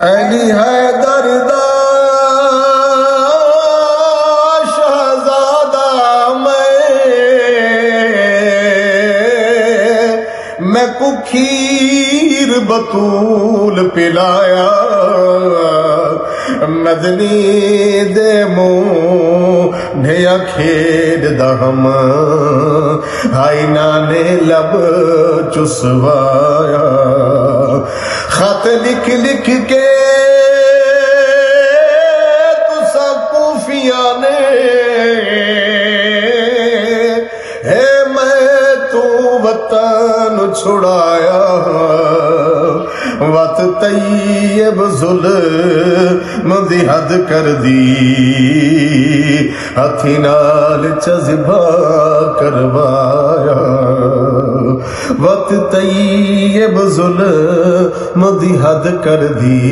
علی حیدر دا شہزادہ میں کو کھیر بطول پلایا مدنی دے ڈھیا کھیڈ دہم آئینہ نے لب چسوایا خط لکھ لکھ کے تسا کوفیاں نے ہے میں تو وطن چھڑایا وط طیب ظلم دی حد کر دی ہتھی نال جذبہ کروایا وط طیب ظلم دی حد کر دی